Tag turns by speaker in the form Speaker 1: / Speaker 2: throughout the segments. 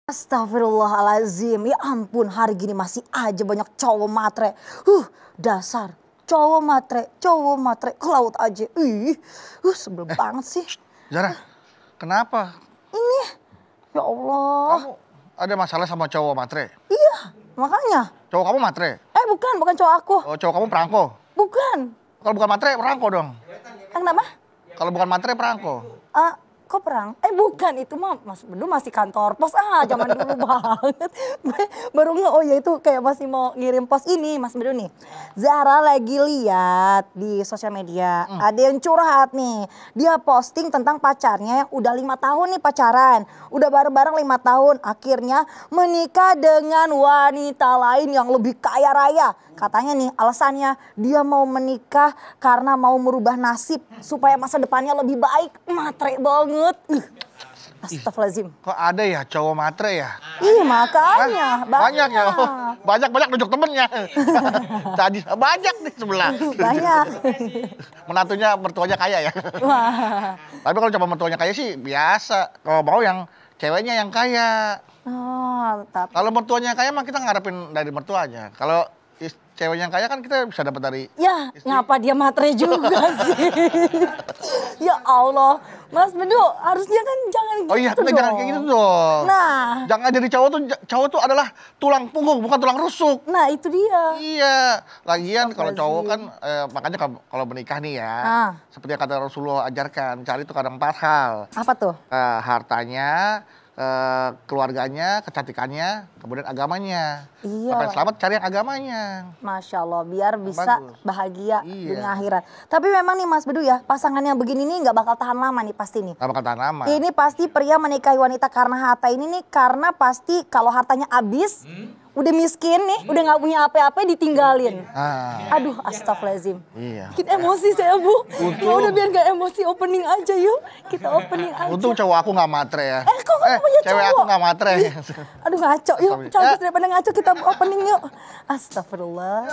Speaker 1: Astagfirullahaladzim, ya ampun hari gini masih aja banyak cowok matre. Dasar cowok matre ke laut aja. Sebel banget sih.
Speaker 2: Zara, kenapa?
Speaker 1: Ini, ya Allah.
Speaker 2: Kamu ada masalah sama cowok matre?
Speaker 1: Iya, makanya.
Speaker 2: Cowok kamu matre?
Speaker 1: Bukan cowok aku.
Speaker 2: Oh, cowok kamu perangko?
Speaker 1: Bukan.
Speaker 2: Kalau bukan matre, perangko dong.
Speaker 1: Kenapa?
Speaker 2: Kalau bukan matre, perangko.
Speaker 1: Kok perang? Bukan, itu mah Mas Bedu masih kantor pos. Zaman dulu banget. Gue baru oh ya itu kayak masih mau ngirim pos ini Mas Bedu nih. Zara lagi lihat di sosial media. Ada yang curhat nih. Dia posting tentang pacarnya yang udah 5 tahun nih pacaran. Udah bareng-bareng 5 tahun. Akhirnya menikah dengan wanita lain yang lebih kaya raya. Katanya nih alasannya dia mau menikah karena mau merubah nasib. Supaya masa depannya lebih baik. Matre banget. Astagfirullahaladzim.
Speaker 2: Kok ada ya cowok matre ya?
Speaker 1: Makanya.
Speaker 2: Banyak ya? Banyak nunjuk temennya. Tadi banyak nih sebelah.
Speaker 1: Banyak.
Speaker 2: Menantunya mertuanya kaya ya?
Speaker 1: Wah.
Speaker 2: Tapi kalau coba mertuanya kaya sih biasa. Kalau mau yang ceweknya yang kaya.
Speaker 1: Tapi.
Speaker 2: Kalau mertuanya kaya mah kita ngarepin dari mertuanya. Kalau ceweknya yang kaya kan kita bisa dapat dari
Speaker 1: Ya,
Speaker 2: istri.
Speaker 1: ngapa dia matre juga sih? Ya Allah, Mas Bedu harusnya kan jangan gitu
Speaker 2: Oh iya,
Speaker 1: dong.
Speaker 2: jangan kayak gitu dong.
Speaker 1: Nah.
Speaker 2: Jangan jadi cowok tuh adalah tulang punggung, bukan tulang rusuk.
Speaker 1: Nah, itu dia.
Speaker 2: Iya, lagian kalau cowok kan, makanya kalau menikah nih ya, seperti yang kata Rasulullah ajarkan, cari tuh kadang 4 hal.
Speaker 1: Apa tuh?
Speaker 2: Hartanya, keluarganya, kecantikannya, kemudian agamanya.
Speaker 1: Iya.
Speaker 2: Sampai selamat cari yang agamanya.
Speaker 1: Masya Allah, biar bisa
Speaker 2: bagus.
Speaker 1: bahagia
Speaker 2: Iya.
Speaker 1: dunia akhirat. Tapi memang nih Mas Bedu ya, pasangan yang begini nih nggak bakal tahan lama nih pasti nih.
Speaker 2: Gak bakal tahan lama.
Speaker 1: Ini pasti pria menikahi wanita karena harta ini nih, karena pasti kalau hartanya habis, udah miskin nih, udah nggak punya apa-apa ditinggalin. Aduh, astagfirullahaladzim.
Speaker 2: Iya.
Speaker 1: Bikin emosi saya Bu. Ya udah biar nggak emosi, opening aja yuk. Kita opening aja.
Speaker 2: Untung cowok aku gak matre ya.
Speaker 1: Kok nggak punya
Speaker 2: cewek
Speaker 1: cowok?
Speaker 2: aku gak matre.
Speaker 1: Aduh ngaco, yuk cantik daripada ngaco kita opening yuk. Astagfirullah.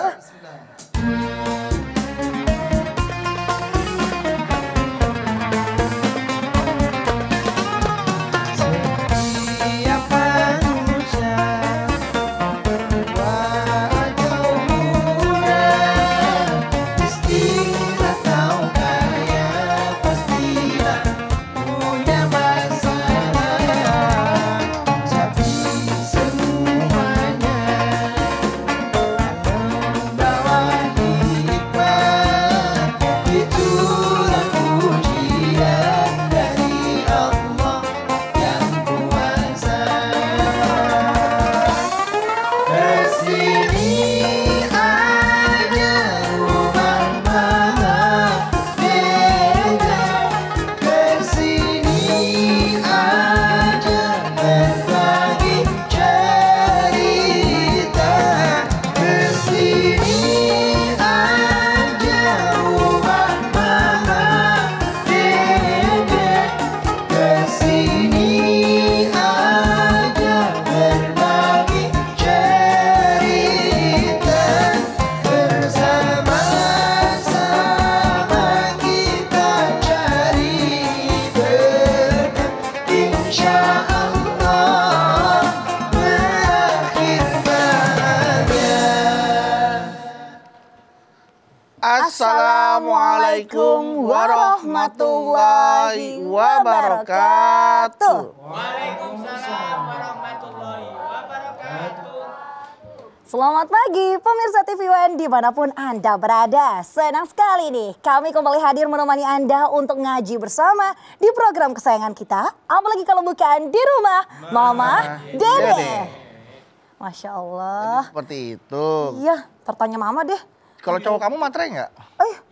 Speaker 1: Assalamualaikum warahmatullahi wabarakatuh.
Speaker 3: Waalaikumsalam warahmatullahi wabarakatuh.
Speaker 1: Selamat pagi pemirsa TV One dimanapun Anda berada. Senang sekali nih kami kembali hadir menemani Anda untuk ngaji bersama di program kesayangan kita. Apalagi kalau bukan di rumah Mama Dede. Masya Allah.
Speaker 2: Jadi seperti itu.
Speaker 1: Iya, tertanya Mama deh.
Speaker 2: Kalau cowok kamu matre nggak?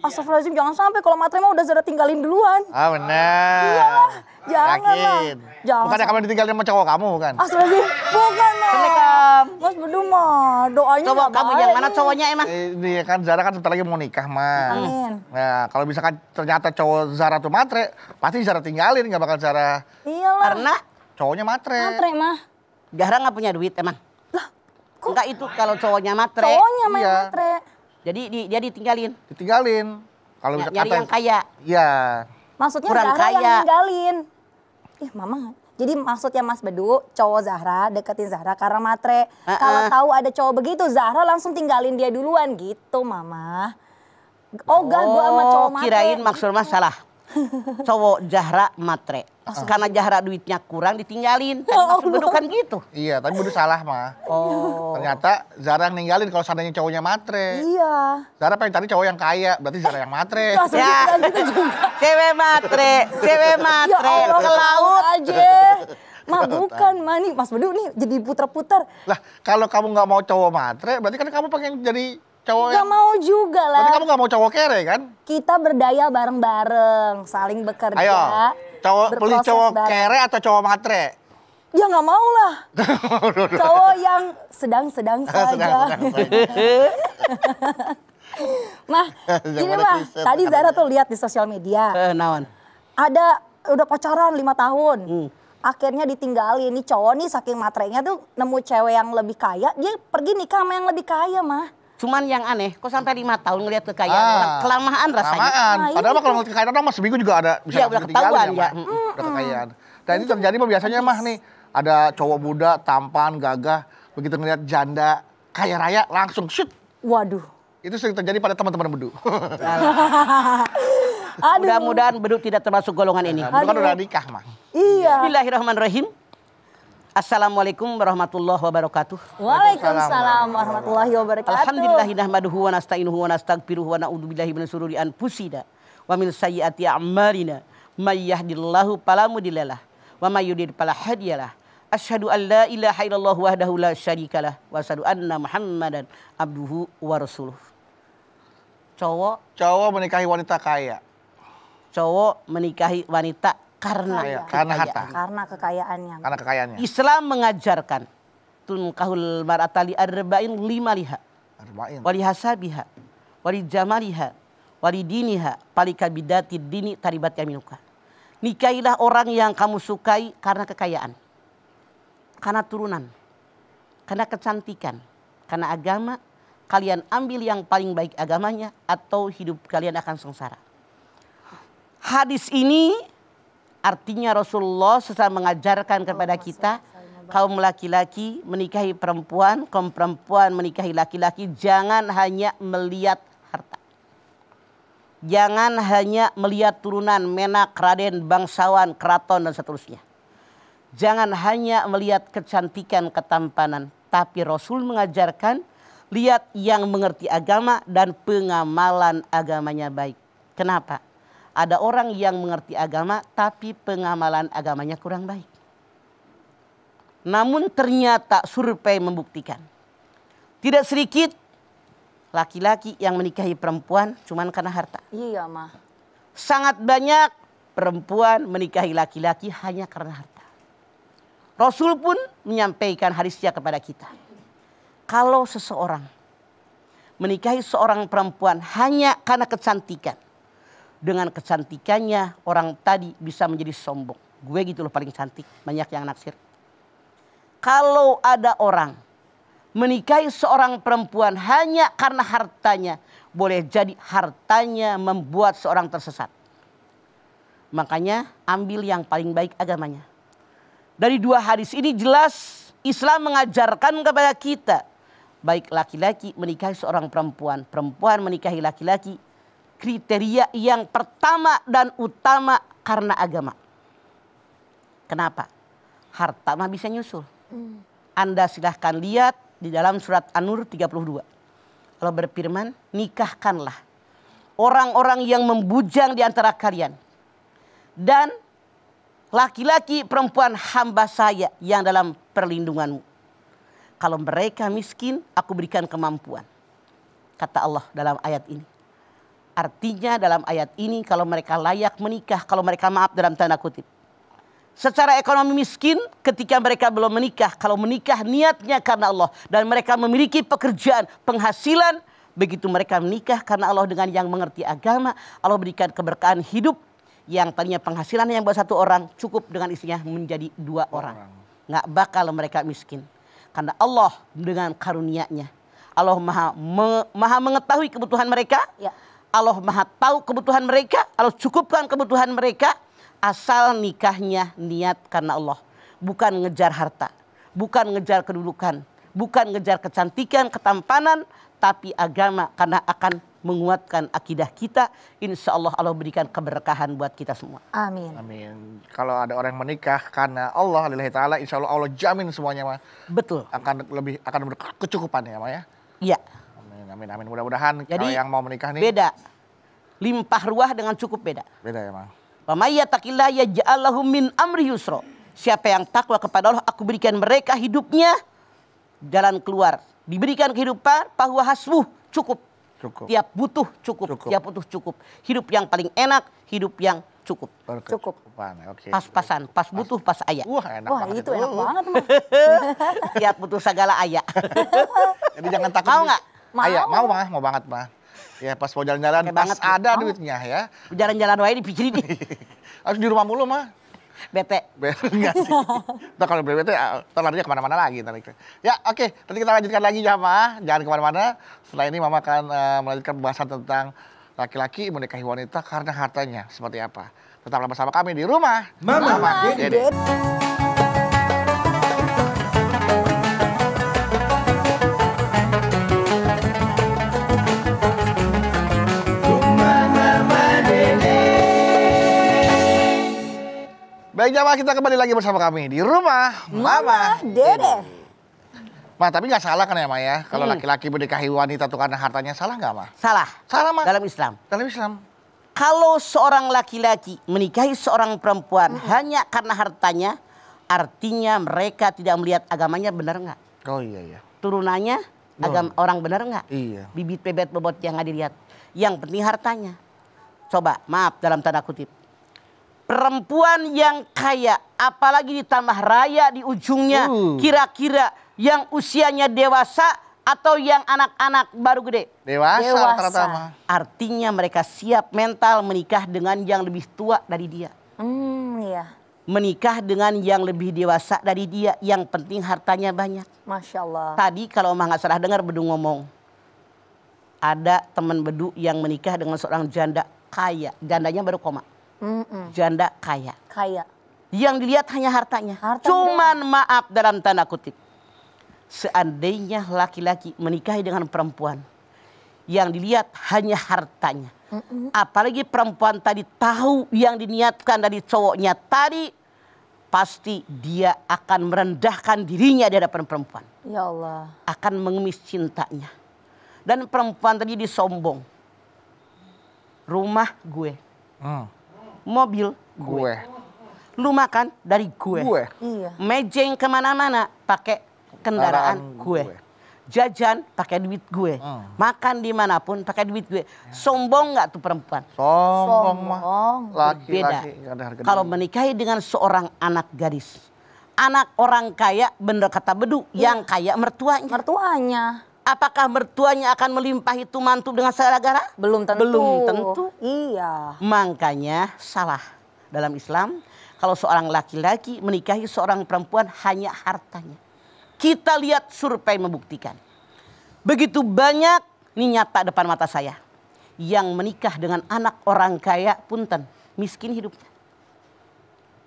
Speaker 1: Astagfirullahaladzim, jangan sampai kalau matre mah udah Zara tinggalin duluan.
Speaker 2: Benar.
Speaker 1: Iyalah, jangan lah.
Speaker 2: Yakin?
Speaker 1: Jangan.
Speaker 2: Bukannya kamu ditinggalin sama cowok kamu bukan?
Speaker 1: Astagfirullahaladzim, bukan mah.
Speaker 3: Assalamualaikum.
Speaker 1: Mas Bedu mah doanya
Speaker 3: Coba
Speaker 1: nggak
Speaker 3: kamu
Speaker 1: baik
Speaker 3: yang mana
Speaker 1: nih.
Speaker 3: cowoknya emang?
Speaker 2: Ini kan Zara kan sebentar lagi mau nikah mah.
Speaker 1: Amin.
Speaker 2: Nah kalau misalkan ternyata cowok Zara tuh matre, pasti Zara tinggalin, nggak bakal Zara.
Speaker 1: Iyalah.
Speaker 3: Karena
Speaker 2: Cowoknya matre.
Speaker 1: Matre mah.
Speaker 3: Zahra nggak punya duit emang.
Speaker 1: Lah, kok
Speaker 3: Enggak itu kalau cowoknya matre.
Speaker 1: cowoknya main
Speaker 2: Iya.
Speaker 1: matre?
Speaker 3: Jadi dia ditinggalin.
Speaker 2: Ditinggalin. Kalau misalkan
Speaker 3: Nyari yang kaya.
Speaker 2: Iya.
Speaker 1: Maksudnya
Speaker 3: Kurang
Speaker 1: Zahra yang
Speaker 3: kaya.
Speaker 1: ninggalin. Mama Jadi maksudnya Mas Bedu, cowok Zahra deketin Zahra karena matre. Kalau tahu ada cowok begitu, Zahra langsung tinggalin dia duluan gitu, Mama. Ogah gua sama cowok matre.
Speaker 3: Kirain maksud Mas salah. Cowok Zahra matre. Karena Zahra duitnya kurang ditinggalin. Tadi maksud Bedu kan gitu.
Speaker 2: Iya, tapi Bedu salah mah.
Speaker 3: Oh.
Speaker 2: Ternyata Zahra yang ninggalin kalau seandainya cowoknya matre.
Speaker 1: Iya.
Speaker 2: Zahra pengen cari cowok yang kaya, berarti Zahra yang matre.
Speaker 1: Langsung
Speaker 3: Ya.
Speaker 1: dibilang gitu juga.
Speaker 3: Cewek matre
Speaker 1: Ya Allah,
Speaker 3: ke laut.
Speaker 1: aja. Ma bukan, Ma nih Mas Bedu nih jadi puter-puter.
Speaker 2: Lah, kalau kamu nggak mau cowok matre, berarti kan kamu pengen jadi cowok
Speaker 1: Gak mau juga lah.
Speaker 2: Berarti kamu nggak mau cowok kere kan?
Speaker 1: Kita berdaya bareng-bareng, saling bekerja.
Speaker 2: Ayo, cowok pilih
Speaker 1: berproses
Speaker 2: cowok
Speaker 1: bareng.
Speaker 2: kere atau cowok matre?
Speaker 1: Ya nggak mau lah. Cowok yang sedang-sedang saja.
Speaker 2: Sedang-sedang saja.
Speaker 1: Mah, ini mah tadi Zahra tuh lihat di sosial media.
Speaker 3: Naon?
Speaker 1: Ada udah pacaran 5 tahun. Akhirnya ditinggalin. Ini cowok nih saking matrenya tuh nemu cewek yang lebih kaya, dia pergi nikah sama yang lebih kaya, Mah.
Speaker 3: Cuman yang aneh, kok sampai 5 tahun ngeliat kekayaan orang, kelamaan rasanya.
Speaker 2: Kelamaan.
Speaker 1: Nah,
Speaker 2: Padahal
Speaker 1: iya.
Speaker 2: mah kalau ngeliat kekayaan orang mah seminggu juga ada bisa
Speaker 3: Iya,
Speaker 2: langsung
Speaker 3: udah
Speaker 2: ditinggalin
Speaker 3: ketahuan,
Speaker 2: ya,
Speaker 3: ya.
Speaker 2: Mah. Udah kekayaan. Dan ini terjadi mah biasanya mah nih, ada cowok muda, tampan, gagah, begitu ngeliat janda kaya raya langsung shoot.
Speaker 1: Waduh.
Speaker 2: Itu sering terjadi pada teman-teman Bedu.
Speaker 1: Aduh.
Speaker 3: Mudah-mudahan Bedu tidak termasuk golongan ini.
Speaker 2: Bedu kan udah nikah mah.
Speaker 1: Iya.
Speaker 3: Bismillahirrahmanirrahim. Assalamualaikum warahmatullahi wabarakatuh.
Speaker 1: Waalaikumsalam warahmatullahi wabarakatuh.
Speaker 3: Alhamdulillahi nahmaduhu wa nasta'inuhu wa nastaghfiruhu wa na'udzubillahi min syururi anfusina wa min sayyiati a'malina. May yahdihillahu fala mudhillalah wa may yudhlil fala hadiyalah. Asyhadu an la ilaha illallah wahdahu la syarikalah wa asyhadu anna Muhammadan abduhu wa rasuluh.
Speaker 2: Cowok menikahi wanita kaya.
Speaker 3: Cowok menikahi wanita karena
Speaker 2: Karena harta.
Speaker 1: Karena kekayaannya.
Speaker 2: Karena kekayaannya.
Speaker 3: Islam mengajarkan tunkahul mar'ata li arba'in 5 liha.
Speaker 2: Arba'in.
Speaker 3: Wali hasabiha, wali jamaliha, wali diniha, palika bidati dini taribat yaminuka. Nikahilah orang yang kamu sukai karena kekayaan, karena turunan, karena kecantikan, karena agama. Kalian ambil yang paling baik agamanya atau hidup kalian akan sengsara. Hadis ini artinya Rasulullah SAW mengajarkan kepada kita kaum laki-laki menikahi perempuan, kaum perempuan menikahi laki-laki jangan hanya melihat harta. Jangan hanya melihat turunan, menak, raden, bangsawan, keraton dan seterusnya. Jangan hanya melihat kecantikan, ketampanan, tapi Rasul mengajarkan lihat yang mengerti agama dan pengamalan agamanya baik. Kenapa? Ada orang yang mengerti agama tapi pengamalan agamanya kurang baik. Namun ternyata survei membuktikan tidak sedikit laki-laki yang menikahi perempuan cuman karena harta.
Speaker 1: Iya, Mah.
Speaker 3: Sangat banyak perempuan menikahi laki-laki hanya karena harta. Rasul pun menyampaikan hadisnya kepada kita. Kalau seseorang menikahi seorang perempuan hanya karena kecantikan, dengan kecantikannya orang tadi bisa menjadi sombong. Gue gitu loh paling cantik, banyak yang naksir. Kalau ada orang menikahi seorang perempuan hanya karena hartanya, boleh jadi hartanya membuat seorang tersesat. Makanya ambil yang paling baik agamanya. Dari 2 hadis ini jelas Islam mengajarkan kepada kita, baik laki-laki menikahi seorang perempuan, perempuan menikahi laki-laki, kriteria yang pertama dan utama karena agama. Kenapa? Harta mah bisa nyusul. Anda silahkan lihat di dalam surat An-Nur 32. Allah berfirman, nikahkanlah orang-orang yang membujang di antara kalian. Dan laki-laki perempuan hamba saya yang dalam perlindunganmu. Kalau mereka miskin, aku berikan kemampuan. Kata Allah dalam ayat ini. Artinya dalam ayat ini kalau mereka layak menikah, kalau mereka maaf dalam tanda kutip. Secara ekonomi miskin ketika mereka belum menikah, kalau menikah niatnya karena Allah. Dan mereka memiliki pekerjaan, penghasilan. Begitu mereka menikah karena Allah dengan yang mengerti agama. Allah berikan keberkahan hidup yang tadinya penghasilan yang buat 1 orang cukup dengan istrinya menjadi 2 orang. Nggak bakal mereka miskin. Karena Allah dengan karunia-Nya. Allah maha mengetahui kebutuhan mereka.
Speaker 1: Ya.
Speaker 3: Allah maha tahu kebutuhan mereka. Allah cukupkan kebutuhan mereka. Asal nikahnya niat karena Allah. bukan ngejar harta, bukan ngejar kedudukan, bukan ngejar kecantikan, ketampanan, tapi agama karena akan menguatkan akidah kita. Insya Allah Allah berikan keberkahan buat kita semua.
Speaker 1: Amin.
Speaker 2: Amin. Kalau ada orang yang menikah karena Allah lillahi ta'ala, insya Allah Allah jamin semuanya mah.
Speaker 3: Betul.
Speaker 2: Akan berkecukupan ya mah ya.
Speaker 3: Iya.
Speaker 2: Amin, amin, amin. Mudah-mudahan kalau
Speaker 3: Jadi
Speaker 2: yang mau menikah nih.
Speaker 3: beda. Limpah ruah dengan cukup beda.
Speaker 2: Beda ya mah.
Speaker 3: Wa may yattaqillaha yaj'al lahu min amri yusra. Siapa yang takwa kepada Allah, aku berikan mereka hidupnya jalan keluar. Diberikan kehidupan, bahwa hasbuh, cukup.
Speaker 2: Cukup.
Speaker 3: Tiap butuh cukup. Tiap butuh cukup. Hidup yang paling enak, hidup yang cukup.
Speaker 1: Cukup.
Speaker 2: Oke.
Speaker 3: Pas-pasan, pas butuh, pas ayah.
Speaker 2: Wah, enak
Speaker 1: Wah,
Speaker 2: banget
Speaker 1: itu enak banget, mah.
Speaker 3: Tiap butuh segala ayah.
Speaker 2: Jadi jangan takut.
Speaker 3: Mau nggak?
Speaker 2: Ayah, mau banget mah. Ya pas mau jalan-jalan, pas
Speaker 3: banget,
Speaker 2: ada duitnya ya.
Speaker 3: Jalan-jalan wae dipikirin nih.
Speaker 2: Harus di rumah mulu mah.
Speaker 3: Bete.
Speaker 2: Enggak sih. Ntar kalau bete, ntar larinya kemana-mana lagi. Ya oke, nanti kita lanjutkan lagi jamaah. Jangan kemana-mana. Setelah ini Mama akan melanjutkan pembahasan tentang laki-laki menikahi wanita karena hartanya. Seperti apa. Tetaplah bersama kami di rumah
Speaker 1: Mama Dede.
Speaker 2: Baik jamaah, kita kembali lagi bersama kami di rumah
Speaker 1: Mama Dede.
Speaker 2: Ma, tapi nggak salah kan ya Ma ya? Kalau laki-laki menikahi wanita tuh karena hartanya, salah nggak Ma?
Speaker 3: Salah.
Speaker 2: Salah Ma.
Speaker 3: Dalam Islam.
Speaker 2: Dalam Islam.
Speaker 3: Kalau seorang laki-laki menikahi seorang perempuan hanya karena hartanya, artinya mereka tidak melihat agamanya benar nggak?
Speaker 2: Oh iya.
Speaker 3: Turunannya agama orang benar nggak?
Speaker 2: Iya.
Speaker 3: Bibit bebet bobot yang nggak dilihat. Yang penting hartanya. Coba, maaf dalam tanda kutip. Perempuan yang kaya, apalagi ditambah raya di ujungnya, kira-kira yang usianya dewasa atau yang anak-anak baru gede?
Speaker 2: Dewasa. Rata-rata mah.
Speaker 3: Artinya mereka siap mental menikah dengan yang lebih tua dari dia.
Speaker 1: Iya.
Speaker 3: Menikah dengan yang lebih dewasa dari dia, yang penting hartanya banyak.
Speaker 1: Masya Allah.
Speaker 3: Tadi kalau Omah nggak salah dengar Bedu ngomong, ada teman Bedu yang menikah dengan seorang janda kaya, jandanya baru koma. Janda kaya.
Speaker 1: Kaya.
Speaker 3: Yang dilihat hanya hartanya. Cuman maaf dalam tanda kutip. Seandainya laki-laki menikahi dengan perempuan, yang dilihat hanya hartanya. Apalagi perempuan tadi tahu yang diniatkan dari cowoknya tadi, pasti dia akan merendahkan dirinya di hadapan perempuan.
Speaker 1: Ya Allah.
Speaker 3: Akan mengemis cintanya. Dan perempuan tadi disombong. Rumah gue. Mobil gue. Lu makan dari gue.
Speaker 1: Iya.
Speaker 3: Mejeng kemana-mana pakai kendaraan gue. Jajan pakai duit gue. Makan dimanapun pakai duit gue. Sombong nggak tuh perempuan?
Speaker 2: Sombong mah. Laki-laki.
Speaker 3: Kalau menikahi dengan seorang anak gadis, anak orang kaya, bener kata Bedu, yang kaya mertuanya.
Speaker 1: Mertuanya.
Speaker 3: Apakah mertuanya akan melimpahi itu mantu dengan segala-gala?
Speaker 1: Belum tentu.
Speaker 3: Belum tentu.
Speaker 1: Iya.
Speaker 3: Makanya salah dalam Islam kalau seorang laki-laki menikahi seorang perempuan hanya hartanya. Kita lihat survei membuktikan. Begitu banyak, ini nyata depan mata saya, yang menikah dengan anak orang kaya, punten, miskin hidupnya.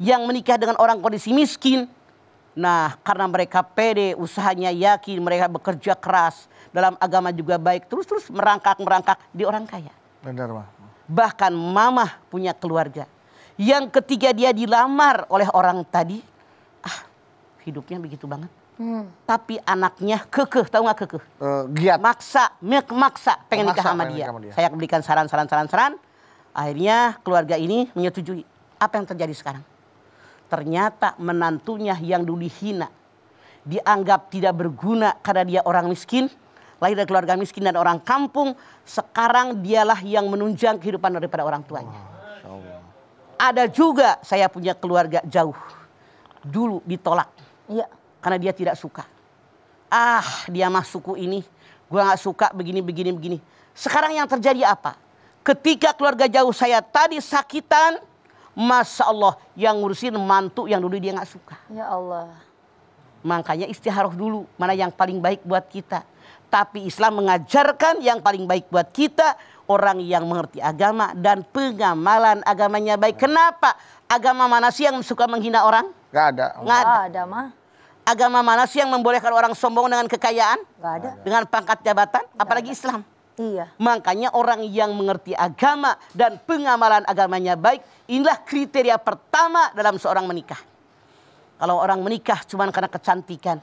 Speaker 3: Yang menikah dengan orang kondisi miskin, nah karena mereka pede, usahanya yakin, mereka bekerja keras, dalam agama juga baik, terus merangkak di orang kaya.
Speaker 2: Benar mah.
Speaker 3: Bahkan mamah punya keluarga. Yang ketika dia dilamar oleh orang tadi, hidupnya begitu banget. Tapi anaknya kekeh, tahu nggak kekeh?
Speaker 2: Giat.
Speaker 3: Maksa pengen nikah sama dia. Saya berikan saran. Akhirnya keluarga ini menyetujui. Apa yang terjadi sekarang? Ternyata menantunya yang dulu dihina, dianggap tidak berguna karena dia orang miskin, lahir dari keluarga miskin dan orang kampung, sekarang dialah yang menunjang kehidupan daripada orang tuanya. Ada juga saya punya keluarga jauh, dulu ditolak, karena dia tidak suka. Dia mah suku ini, gua nggak suka begini. Sekarang yang terjadi apa? Ketika keluarga jauh saya tadi sakitan, Masya Allah, yang ngurusin mantu yang dulu dia nggak suka.
Speaker 1: Ya Allah.
Speaker 3: Makanya istiharoh dulu, mana yang paling baik buat kita. Tapi Islam mengajarkan yang paling baik buat kita, orang yang mengerti agama dan pengamalan agamanya baik. Kenapa? Agama mana sih yang suka menghina orang?
Speaker 2: Nggak ada.
Speaker 3: Nggak
Speaker 1: Nggak
Speaker 3: ada.
Speaker 1: ada mah.
Speaker 3: Agama mana sih yang membolehkan orang sombong dengan kekayaan?
Speaker 1: Nggak ada.
Speaker 3: Dengan pangkat jabatan? Apalagi Islam.
Speaker 1: Iya.
Speaker 3: Makanya orang yang mengerti agama dan pengamalan agamanya baik, inilah kriteria pertama dalam seorang menikah. Kalau orang menikah cuma karena kecantikan.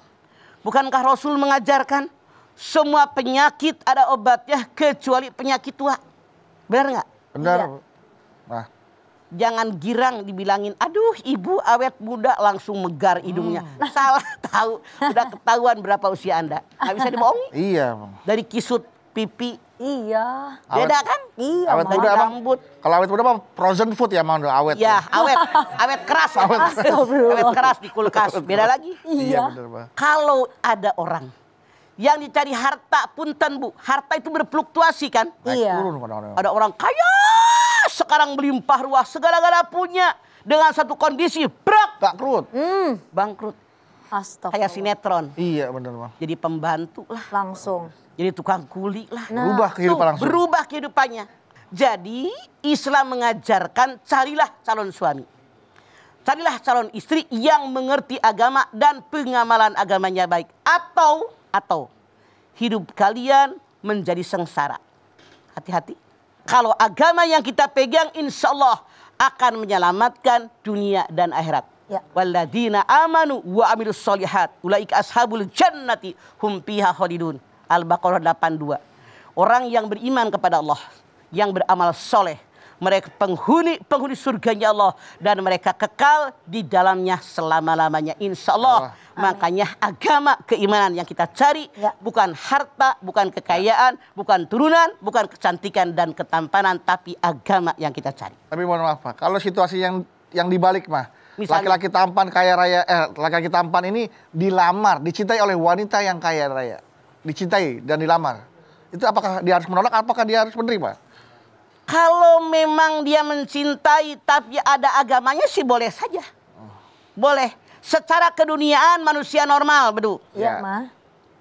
Speaker 3: Bukankah Rasul mengajarkan semua penyakit ada obatnya kecuali penyakit tua? Benar nggak?
Speaker 2: Benar.
Speaker 1: Iya.
Speaker 2: Nah,
Speaker 3: Jangan girang dibilangin, aduh ibu awet muda langsung megar hidungnya. Salah tahu, udah ketahuan berapa usia Anda. Nggak bisa dibohongi.
Speaker 2: iya, Bang.
Speaker 3: Dari kisut pipi,
Speaker 1: Iya.
Speaker 3: beda kan?
Speaker 1: Iya,
Speaker 2: Awet
Speaker 1: Mang.
Speaker 2: muda, Bang.
Speaker 3: Rambut.
Speaker 2: Kalau awet muda mah frozen food ya, Mang, awet.
Speaker 3: Ya, awet keras.
Speaker 1: Astagfirullah.
Speaker 3: Awet keras di kulkas. Beda lagi.
Speaker 2: Iya,
Speaker 1: Iya.
Speaker 2: benar, Bang.
Speaker 3: Kalau ada orang yang dicari harta, punten Bu, harta itu berfluktuasi kan?
Speaker 2: Naik
Speaker 1: Iya.
Speaker 2: turun kadang-kadang.
Speaker 3: Ada orang kaya sekarang melimpah ruah, segala-gala punya, dengan satu kondisi brak,
Speaker 2: Tak krut.
Speaker 3: bangkrut.
Speaker 1: Astagfirullah.
Speaker 3: Kayak sinetron.
Speaker 2: Iya, benar, Bang.
Speaker 3: Jadi pembantu lah,
Speaker 1: Langsung.
Speaker 3: jadi tukang kuli lah.
Speaker 2: Berubah kehidupan
Speaker 3: Tuh,
Speaker 2: langsung.
Speaker 3: berubah kehidupannya. Jadi Islam mengajarkan carilah calon suami. Carilah calon istri yang mengerti agama dan pengamalan agamanya baik. Atau hidup kalian menjadi sengsara. Hati-hati. Kalau agama yang kita pegang insya Allah akan menyelamatkan dunia dan akhirat.
Speaker 1: Ya.
Speaker 3: Walladzina amanu wa amilus solihat ulaika ashabul jannati hum fiha khalidun. Al-Baqarah 82. Orang yang beriman kepada Allah, yang beramal soleh, mereka penghuni surganya Allah dan mereka kekal di dalamnya selama-lamanya insya Allah. Makanya agama keimanan yang kita cari
Speaker 1: Ya.
Speaker 3: bukan harta, bukan kekayaan, bukan turunan, bukan kecantikan dan ketampanan, tapi agama yang kita cari.
Speaker 2: Tapi mohon maaf, Pak. Kalau situasi yang dibalik, mah.
Speaker 3: Misalnya?
Speaker 2: Laki-laki tampan kaya raya, laki-laki tampan ini dilamar, dicintai oleh wanita yang kaya raya. Dicintai dan dilamar. Itu apakah dia harus menolak, apakah dia harus menerima?
Speaker 3: Kalau memang dia mencintai tapi ada agamanya sih boleh saja. Boleh. Secara keduniaan manusia normal, Bedu.
Speaker 1: Iya,
Speaker 2: Ya.
Speaker 1: mah.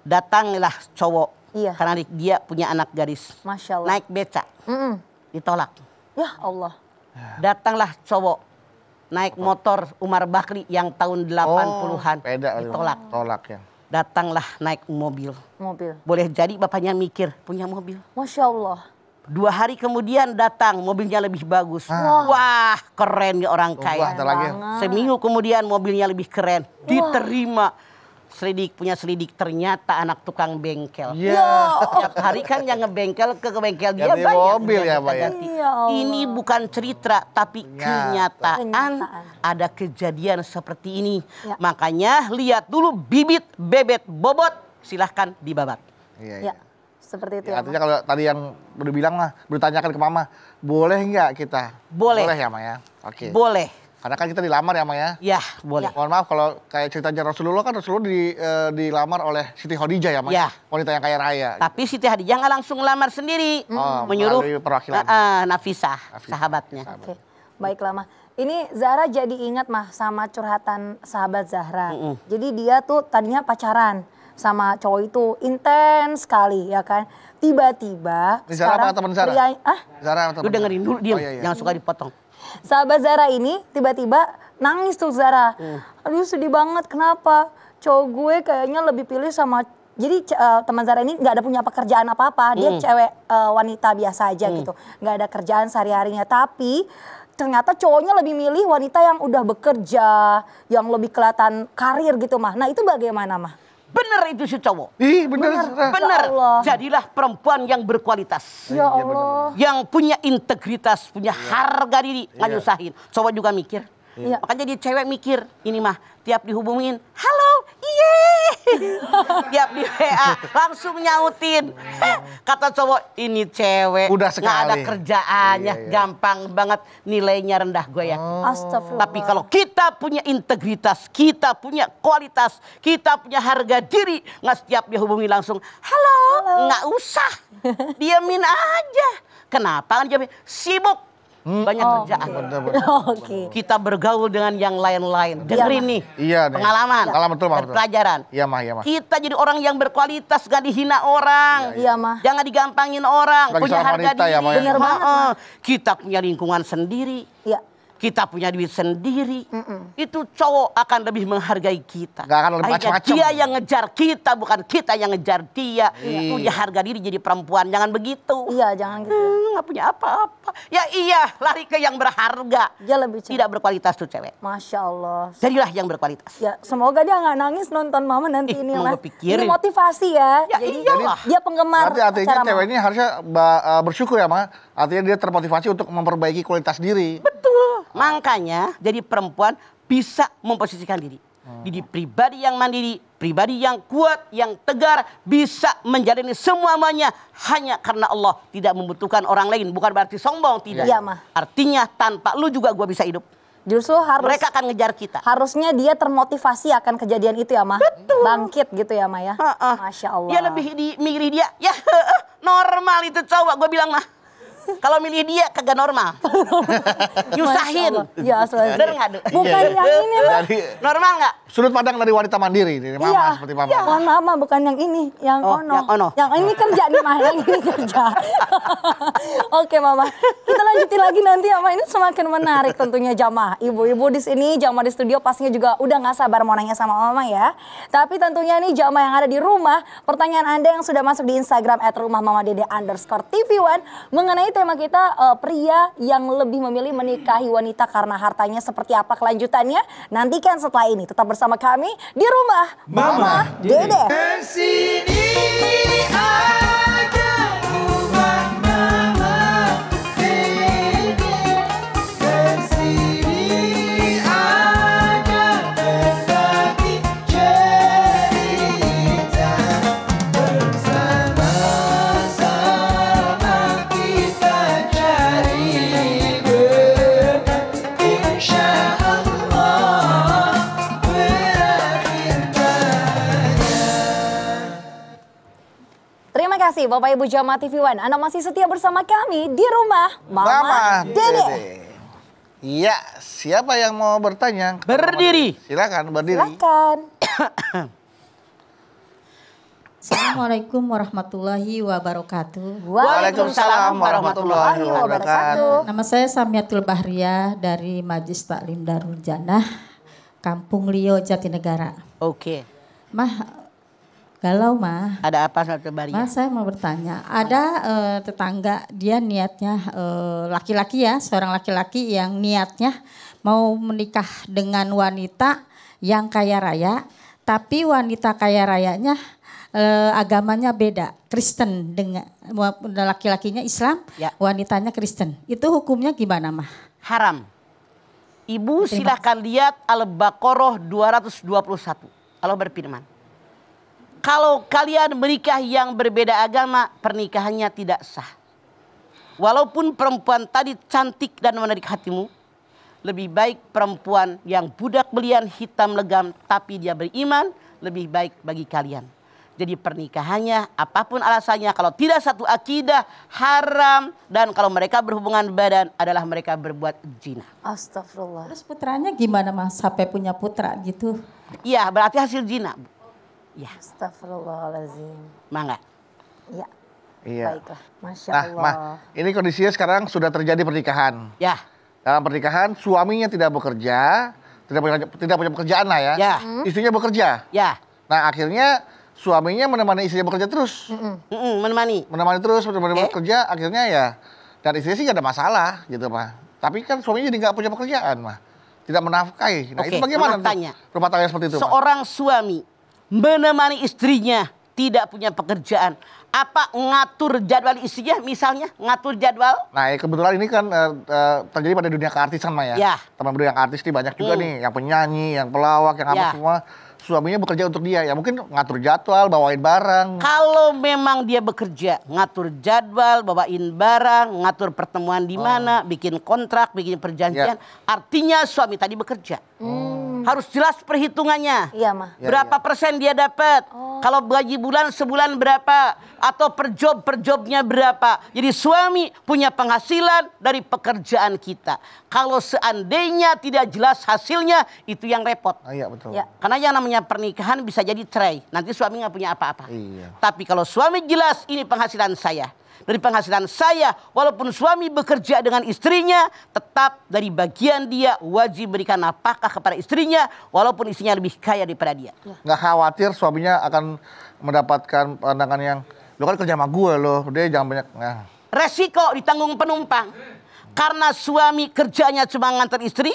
Speaker 3: Datanglah cowok.
Speaker 1: Iya.
Speaker 3: Karena dia punya anak gadis.
Speaker 1: Masya Allah.
Speaker 3: Naik beca.
Speaker 1: Mm-mm.
Speaker 3: Ditolak.
Speaker 1: Ya Allah.
Speaker 3: Datanglah cowok. Naik motor Umar Bakri yang tahun 80-an.
Speaker 2: Beda.
Speaker 3: Ditolak.
Speaker 2: Tolak ya.
Speaker 3: Datanglah naik mobil.
Speaker 1: Mobil.
Speaker 3: Boleh jadi bapaknya mikir punya mobil.
Speaker 1: Masya Allah.
Speaker 3: 2 hari kemudian datang mobilnya lebih bagus. Wah keren nih orang kaya.
Speaker 2: Wah, lagi.
Speaker 3: Seminggu kemudian mobilnya lebih keren. Diterima. Punya selidik ternyata anak tukang bengkel.
Speaker 2: Iya.
Speaker 3: Tiap hari kan yang ngebengkel ke bengkel dia
Speaker 2: Ganti
Speaker 3: banyak.
Speaker 2: mobil ya,
Speaker 3: yang
Speaker 2: Pak, ya?
Speaker 3: ganti.
Speaker 1: Ya Allah.
Speaker 3: Ini bukan cerita tapi kenyataan.
Speaker 1: Kenyataan.
Speaker 3: Ada kejadian seperti ini.
Speaker 1: Ya.
Speaker 3: Makanya lihat dulu bibit, bebet, bobot. Silahkan dibabat.
Speaker 2: Iya.
Speaker 1: Ya. Seperti itu
Speaker 2: Ya,
Speaker 1: ya,
Speaker 2: artinya
Speaker 1: Mah.
Speaker 2: kalau tadi yang udah bilang mah, bertanyakan ke Mama, boleh nggak kita?
Speaker 3: Boleh.
Speaker 2: Boleh ya, Ma ya? Oke.
Speaker 3: Boleh.
Speaker 2: Karena kan kita dilamar ya, Ma ya?
Speaker 3: Ya boleh.
Speaker 2: Mohon maaf kalau kayak ceritanya Rasulullah kan Rasulullah dilamar oleh Siti Khadijah ya, Ma?
Speaker 3: Ya.
Speaker 2: Wanita yang kaya raya.
Speaker 3: Tapi Siti Khadijah nggak langsung ngelamar sendiri.
Speaker 2: Oh,
Speaker 3: Menyuruh
Speaker 2: melalui perwakilan.
Speaker 3: Nafisah, sahabatnya.
Speaker 1: Oke. Baiklah, Mah. Ini Zahra jadi ingat, Mah, sama curhatan sahabat Zahra. Jadi dia tuh tadinya pacaran sama cowok itu intens sekali, ya kan. Tiba-tiba
Speaker 2: Ini Zahra apa teman Zahra? Zara atau
Speaker 3: Lu dengerin dulu
Speaker 2: Oh,
Speaker 3: diem,
Speaker 2: iya, iya.
Speaker 3: jangan suka dipotong.
Speaker 1: Sahabat Zahra ini tiba-tiba nangis tuh Zahra. Aduh sedih banget, kenapa? Cowok gue kayaknya lebih pilih sama... Jadi teman Zahra ini nggak ada punya pekerjaan apa-apa. Dia cewek wanita biasa aja gitu. Nggak ada kerjaan sehari-harinya. Tapi ternyata cowoknya lebih milih wanita yang udah bekerja. Yang lebih kelihatan karir gitu, Mah. Nah itu bagaimana, Mah?
Speaker 3: Bener itu si cowok.
Speaker 2: Ih, bener. Zara.
Speaker 3: Bener.
Speaker 1: Ya Allah.
Speaker 3: Jadilah perempuan yang berkualitas.
Speaker 1: Ya Allah.
Speaker 3: Yang punya integritas, punya harga diri, nggak nyusahin. Cowok juga mikir.
Speaker 1: Iya.
Speaker 3: Makanya jadi cewek mikir, ini mah tiap dihubungin, halo, iye. Tiap di WA langsung nyautin. Kata cowok, ini cewek
Speaker 2: Udah
Speaker 3: nggak ada
Speaker 2: sekali.
Speaker 3: kerjaannya,
Speaker 2: Iya, iya.
Speaker 3: gampang banget, nilainya rendah gue ya.
Speaker 1: Astagfirullah.
Speaker 3: Tapi kalau kita punya integritas, kita punya kualitas, kita punya harga diri, nggak setiap dia hubungi langsung, halo, nggak usah, diamin aja. Kenapa? Kan diamin, sibuk, banyak kerjaan.
Speaker 2: Bener-bener.
Speaker 1: Oke.
Speaker 3: Kita bergaul dengan yang lain-lain. Dengerin nih,
Speaker 2: Iya, nih.
Speaker 3: pengalaman,
Speaker 2: Pengalaman, betul, Mah,
Speaker 3: dan
Speaker 2: betul.
Speaker 3: pelajaran.
Speaker 2: Iya, Mah, iya, Mah.
Speaker 3: Kita jadi orang yang berkualitas, gak dihina orang.
Speaker 1: Iya, Mah.
Speaker 3: Jangan digampangin orang,
Speaker 2: Sebagai
Speaker 3: punya
Speaker 2: seorang
Speaker 3: harga
Speaker 2: wanita ya,
Speaker 3: diri.
Speaker 2: Mah, ya.
Speaker 1: Bener banget,
Speaker 3: Heeh. Kita punya lingkungan sendiri.
Speaker 1: Iya.
Speaker 3: kita punya duit sendiri, itu cowok akan lebih menghargai kita.
Speaker 2: Nggak akan lebih
Speaker 3: Akhirnya
Speaker 2: macam-macam.
Speaker 3: dia yang ngejar kita, bukan kita yang ngejar dia. Punya harga diri jadi perempuan, jangan begitu.
Speaker 1: Iya, jangan gitu.
Speaker 3: Nggak punya apa-apa. Ya iya, lari ke yang berharga.
Speaker 1: Dia lebih
Speaker 3: Tidak berkualitas tuh cewek.
Speaker 1: Masya Allah.
Speaker 3: Jadilah yang berkualitas.
Speaker 1: Ya, semoga dia nggak nangis nonton mama nanti ini
Speaker 3: mau
Speaker 1: lah.
Speaker 3: gue pikirin.
Speaker 1: Ini motivasi ya.
Speaker 3: Ya
Speaker 1: Jadi
Speaker 3: iyalah.
Speaker 1: dia penggemar
Speaker 2: Berarti artinya
Speaker 1: acara
Speaker 2: cewek
Speaker 1: mama.
Speaker 2: ini harusnya bersyukur ya, Ma. Artinya dia termotivasi untuk memperbaiki kualitas diri.
Speaker 3: Betul. Makanya jadi perempuan bisa memposisikan diri. Jadi pribadi yang mandiri, pribadi yang kuat, yang tegar, bisa menjalani semuanya hanya karena Allah. Tidak membutuhkan orang lain. Bukan berarti sombong, tidak.
Speaker 1: Iya, Ma.
Speaker 3: Artinya tanpa lu juga gua bisa hidup.
Speaker 1: Justru
Speaker 3: Mereka akan ngejar kita.
Speaker 1: harusnya dia termotivasi akan kejadian itu ya, Ma.
Speaker 3: Betul.
Speaker 1: Bangkit gitu ya, Ma ya.
Speaker 3: Heeh.
Speaker 1: Masya Allah.
Speaker 3: Dia lebih milih dia. Ya normal itu cowok. Gue bilang mah. Kalau milih dia kagak normal. Nyusahin.
Speaker 1: Ya, asal.
Speaker 3: Bener nggak, Du?
Speaker 1: Bukan yang ini, Ma.
Speaker 2: Jadi
Speaker 3: Normal nggak?
Speaker 2: sudut pandang dari wanita mandiri, ini Mama
Speaker 1: Iya.
Speaker 2: seperti Mama.
Speaker 1: Mohon maaf, Ma, bukan yang ini, yang
Speaker 3: Oh,
Speaker 1: ono.
Speaker 3: yang ono.
Speaker 1: Yang ini kerja nih, Ma, yang ini kerja. Oke, Mama. Kita lanjutin lagi nanti ya, Ma. Ini semakin menarik tentunya jamaah. Ibu-ibu di sini, jamaah di studio pastinya juga udah nggak sabar mau nanya sama Mama ya. Tapi tentunya nih jamaah yang ada di rumah, pertanyaan Anda yang sudah masuk di Instagram @rumahmamadede_tv1 mengenai tema kita pria yang lebih memilih menikahi wanita karena hartanya seperti apa kelanjutannya. Nantikan setelah ini. Tetap bersama kami di rumah Mama Dede. Terima kasih Bapak Ibu Jamaah TV One. Anda masih setia bersama kami di rumah Mama Dede.
Speaker 2: Iya, siapa yang mau bertanya?
Speaker 3: Berdiri.
Speaker 2: Silakan berdiri.
Speaker 1: Silakan.
Speaker 4: Assalamualaikum warahmatullahi wabarakatuh.
Speaker 2: Waalaikumsalam warahmatullahi wabarakatuh.
Speaker 4: Nama saya Samiatul Bahriah dari Majlis Taklim Darul Jannah, Kampung Lio, Jatinegara.
Speaker 3: Oke.
Speaker 4: Mah, galau mah.
Speaker 3: Ada apa sama Baria?
Speaker 4: Mas, saya mau bertanya. Ada tetangga dia niatnya laki-laki ya, seorang laki-laki yang niatnya mau menikah dengan wanita yang kaya raya, tapi wanita kaya rayanya agamanya beda, Kristen, dengan laki-lakinya Islam,
Speaker 3: Ya.
Speaker 4: wanitanya Kristen. Itu hukumnya gimana mah?
Speaker 3: Haram. Ibu silahkan lihat Al-Baqarah 221. Allah berfirman. Kalau kalian menikah yang berbeda agama, pernikahannya tidak sah. Walaupun perempuan tadi cantik dan menarik hatimu, lebih baik perempuan yang budak belian hitam legam tapi dia beriman, lebih baik bagi kalian. Jadi pernikahannya apapun alasannya, kalau tidak satu akidah haram, dan kalau mereka berhubungan badan adalah mereka berbuat zina.
Speaker 1: Astagfirullah.
Speaker 4: Terus putranya gimana mas? Sampai punya putra gitu?
Speaker 3: Iya, berarti hasil zina. Ya,
Speaker 1: Astagfirullahaladzim.
Speaker 3: mangga.
Speaker 1: Ya,
Speaker 2: Iya.
Speaker 1: baiklah. Masya
Speaker 2: Nah,
Speaker 1: Allah.
Speaker 2: Ma, ini kondisinya sekarang sudah terjadi pernikahan.
Speaker 3: Ya,
Speaker 2: Dalam pernikahan suaminya tidak bekerja, tidak punya pekerjaan lah ya.
Speaker 3: Ya.
Speaker 2: Istrinya bekerja.
Speaker 3: ya,
Speaker 2: Nah, akhirnya suaminya menemani istrinya bekerja terus.
Speaker 3: menemani.
Speaker 2: Menemani terus, menemani
Speaker 3: Oke.
Speaker 2: bekerja, akhirnya ya, dan istrinya sih gak ada masalah gitu, Ma. Tapi kan suaminya jadi gak punya pekerjaan, Ma. Tidak menafkahi. Nah,
Speaker 3: Oke,
Speaker 2: itu bagaimana
Speaker 3: Mama tanya.
Speaker 2: rumah tangga seperti itu, Ma?
Speaker 3: Seorang suami menemani istrinya tidak punya pekerjaan. Apa ngatur jadwal istrinya misalnya? Ngatur jadwal?
Speaker 2: Nah, ya kebetulan ini kan terjadi pada dunia keartisan, Ma ya.
Speaker 3: Ya.
Speaker 2: Teman beliau yang artis nih banyak juga nih, yang penyanyi, yang pelawak, yang apa
Speaker 3: Ya.
Speaker 2: semua. Suaminya bekerja untuk dia, ya mungkin ngatur jadwal, bawain barang.
Speaker 3: Kalau memang dia bekerja, ngatur jadwal, bawain barang, ngatur pertemuan di mana, bikin kontrak, bikin perjanjian, artinya suami tadi bekerja. Harus jelas perhitungannya.
Speaker 1: Iya, Ma.
Speaker 2: Ya,
Speaker 3: Berapa persen dia dapat? Kalau gaji bulan sebulan berapa? Atau per jobnya berapa? Jadi suami punya penghasilan dari pekerjaan kita. Kalau seandainya tidak jelas hasilnya, itu yang repot.
Speaker 2: Ah, iya betul.
Speaker 1: Ya.
Speaker 3: Karena yang namanya pernikahan bisa jadi cerai. Nanti suami nggak punya apa-apa.
Speaker 2: Iya.
Speaker 3: Tapi kalau suami jelas ini penghasilan saya, dari penghasilan saya. Walaupun suami bekerja dengan istrinya, tetap dari bagian dia wajib berikan nafkah kepada istrinya, walaupun istrinya lebih kaya daripada dia.
Speaker 2: Nggak khawatir suaminya akan mendapatkan pandangan yang, lo kan kerja sama gue loh, dia jangan banyak. Nah.
Speaker 3: Resiko ditanggung penumpang. Karena suami kerjanya cuma ngantar istri,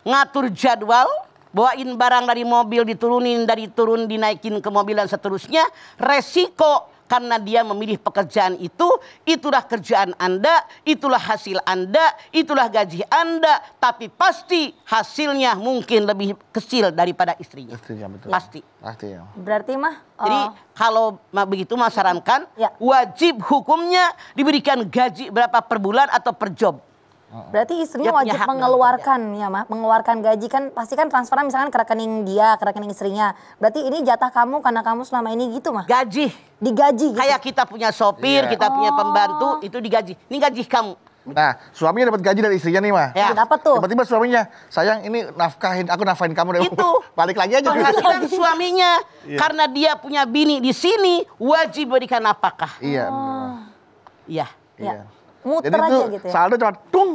Speaker 3: ngatur jadwal, bawain barang dari mobil, diturunin, dari turun dinaikin ke mobil dan seterusnya. Resiko karena dia memilih pekerjaan itu, itulah kerjaan Anda, itulah hasil Anda, itulah gaji Anda. Tapi pasti hasilnya mungkin lebih kecil daripada istrinya.
Speaker 2: Istrinya betul.
Speaker 3: Pasti.
Speaker 2: Pasti ya.
Speaker 1: Berarti mah
Speaker 3: Jadi kalau begitu Mas sarankan,
Speaker 1: Ya.
Speaker 3: wajib hukumnya diberikan gaji berapa per bulan atau per job.
Speaker 1: berarti istrinya
Speaker 3: Dia punya
Speaker 1: wajib
Speaker 3: hak dalam
Speaker 1: mengeluarkan ya, Ma, mengeluarkan gaji kan pasti kan transferan misalkan ke rekening dia, ke rekening istrinya. Berarti ini jatah kamu karena kamu selama ini gitu, Mah.
Speaker 3: Gaji.
Speaker 1: Digaji gitu.
Speaker 3: Kayak kita punya sopir,
Speaker 2: Iya.
Speaker 3: kita punya pembantu, itu digaji. Ini gaji kamu.
Speaker 2: Nah, suaminya dapat gaji dari istrinya nih, mah.
Speaker 3: Ya.
Speaker 1: Dapat tuh.
Speaker 2: Tiba-tiba suaminya, sayang ini aku nafkahin kamu deh.
Speaker 3: Itu.
Speaker 2: Balik lagi aja.
Speaker 3: Penghasilan suaminya, karena dia punya bini di sini, wajib berikan nafkah.
Speaker 2: Iya.
Speaker 3: Iya.
Speaker 2: Iya.
Speaker 1: Muter
Speaker 2: Jadi
Speaker 1: aja
Speaker 2: tuh
Speaker 1: gitu ya.
Speaker 2: saldo cuma tung.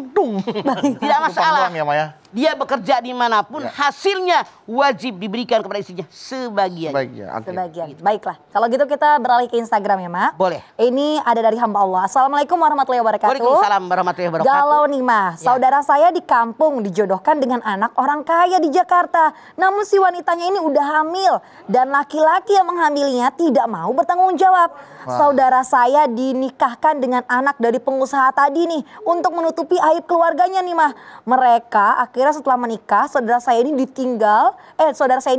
Speaker 3: Tidak masalah.
Speaker 2: Doang ya, Maya.
Speaker 3: Dia bekerja dimanapun, hasilnya wajib diberikan kepada istrinya sebagian.
Speaker 2: Baik ya. Oke.
Speaker 1: Sebagian. Baiklah. Kalau gitu kita beralih ke Instagram ya, Mak.
Speaker 3: Boleh.
Speaker 1: Ini ada dari hamba Allah. Assalamualaikum warahmatullahi wabarakatuh.
Speaker 3: Waalaikumsalam warahmatullahi wabarakatuh.
Speaker 1: Galau nih, Mah.
Speaker 3: Ya.
Speaker 1: Saudara saya di kampung dijodohkan dengan anak orang kaya di Jakarta. Namun si wanitanya ini udah hamil. Dan laki-laki yang menghamilinya tidak mau bertanggung jawab. Saudara saya dinikahkan dengan anak dari pengusaha tadi nih. Untuk menutupi aib keluarganya nih, Mah. Mereka akhirnya setelah menikah, saudara saya ini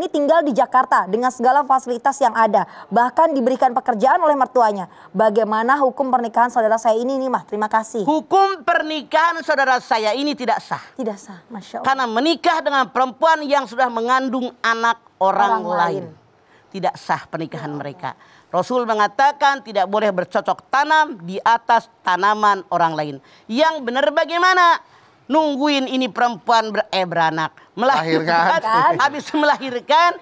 Speaker 1: tinggal di Jakarta dengan segala fasilitas yang ada. Bahkan diberikan pekerjaan oleh mertuanya. Bagaimana hukum pernikahan saudara saya ini nih, Mah? Terima kasih.
Speaker 3: Hukum pernikahan saudara saya ini tidak sah.
Speaker 1: Tidak sah, Masya Allah.
Speaker 3: Karena menikah dengan perempuan yang sudah mengandung anak orang
Speaker 1: Orang
Speaker 3: lain. Tidak sah pernikahan mereka. Rasul mengatakan tidak boleh bercocok tanam di atas tanaman orang lain. Yang benar bagaimana? Nungguin ini perempuan beranak. Melahirkan. Habis melahirkan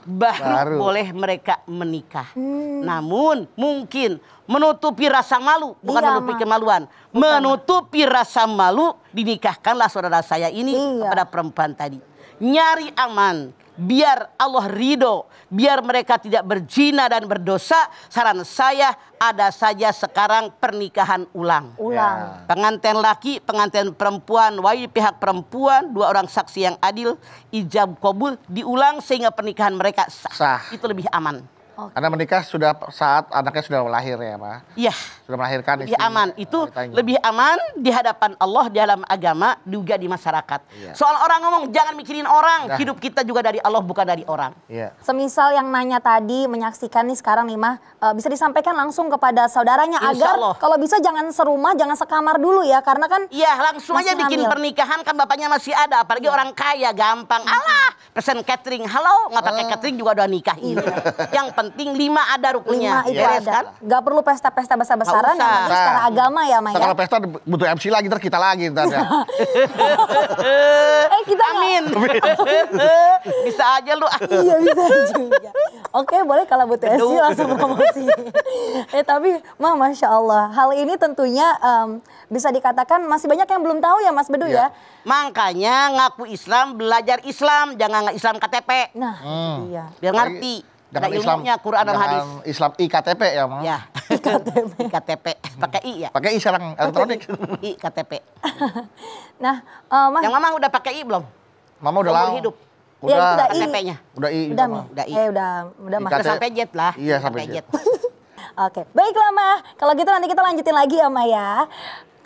Speaker 3: baru boleh mereka menikah. Namun mungkin menutupi rasa malu. Bukan
Speaker 1: Iya,
Speaker 3: menutupi
Speaker 1: Ma.
Speaker 3: kemaluan. Menutupi rasa malu, dinikahkanlah saudara saya ini
Speaker 1: Iya.
Speaker 3: kepada perempuan tadi. Nyari aman, biar Allah ridho, biar mereka tidak berzina dan berdosa. Saran saya ada saja sekarang pernikahan ulang.
Speaker 1: Ulang.
Speaker 3: Pengantin laki, pengantin perempuan, wajib pihak perempuan, 2 orang saksi yang adil, ijab kabul, diulang sehingga pernikahan mereka sah.
Speaker 2: Sah.
Speaker 3: Itu lebih aman.
Speaker 2: Karena menikah sudah saat anaknya sudah lahir ya, Pak.
Speaker 3: Iya.
Speaker 2: Sudah melahirkan.
Speaker 3: Lebih aman. Itu
Speaker 2: wanitanya.
Speaker 3: lebih aman di hadapan Allah, di dalam agama, juga di masyarakat.
Speaker 2: Iya.
Speaker 3: Soal orang ngomong, jangan mikirin orang.
Speaker 2: Nah.
Speaker 3: Hidup kita juga dari Allah, bukan dari orang.
Speaker 2: Iya.
Speaker 1: Semisal yang nanya tadi, menyaksikan nih sekarang nih, Mah, bisa disampaikan langsung kepada saudaranya
Speaker 3: Insya
Speaker 1: agar
Speaker 3: Allah.
Speaker 1: kalau bisa jangan serumah, jangan sekamar dulu ya. Karena kan
Speaker 3: Iya, langsung
Speaker 1: masih
Speaker 3: aja bikin
Speaker 1: hamil.
Speaker 3: pernikahan, kan bapaknya masih ada. Apalagi orang kaya, gampang. Alah, pesen catering. Halo, nggak pakai catering juga udah nikah ini. Yang penting 5 ada
Speaker 1: 5
Speaker 3: rukunnya.
Speaker 1: itu
Speaker 3: Beres,
Speaker 1: ada.
Speaker 3: kan?
Speaker 1: Gak perlu pesta-pesta besar-besaran,
Speaker 3: Nggak
Speaker 1: yang
Speaker 3: usah.
Speaker 1: penting secara agama ya, Mah
Speaker 2: Ntar
Speaker 1: ya.
Speaker 2: kalau pesta butuh MC lagi, ntar kita lagi ntar ya.
Speaker 1: Kita nggak-
Speaker 3: Amin. Bisa aja lu.
Speaker 1: Iya bisa juga. Oke, boleh kalau butuh SC
Speaker 3: Aduh.
Speaker 1: langsung promosi. Tapi Mah, Masya Allah, hal ini tentunya bisa dikatakan masih banyak yang belum tahu ya, Mas Bedu ya.
Speaker 3: Makanya ngaku Islam, belajar Islam, jangan nggak Islam KTP.
Speaker 1: Nah, itu dia.
Speaker 3: Biar ngerti. Ada
Speaker 2: Jangan Islam,
Speaker 3: ilmunya Quran dan hadis.
Speaker 2: jangan Islam IKTP ya, Mang.
Speaker 3: Ya. IKTP. Pakai I ya.
Speaker 2: Pakai I sekarang elektronik.
Speaker 3: IKTP.
Speaker 1: Nah, Mah,
Speaker 3: Yang mama udah pakai I belum?
Speaker 2: Mama udah
Speaker 3: Umur
Speaker 2: lama.
Speaker 3: hidup.
Speaker 1: ya itu udah I.
Speaker 3: KTP-nya.
Speaker 2: Udah I.
Speaker 1: Udah,
Speaker 2: Mama.
Speaker 1: Mi.
Speaker 3: Udah I.
Speaker 1: Udah Mah.
Speaker 3: Udah sampai jet lah.
Speaker 2: Iya, sampai jet.
Speaker 1: Oke, baiklah Mah. Kalau gitu nanti kita lanjutin lagi ya, Mah ya.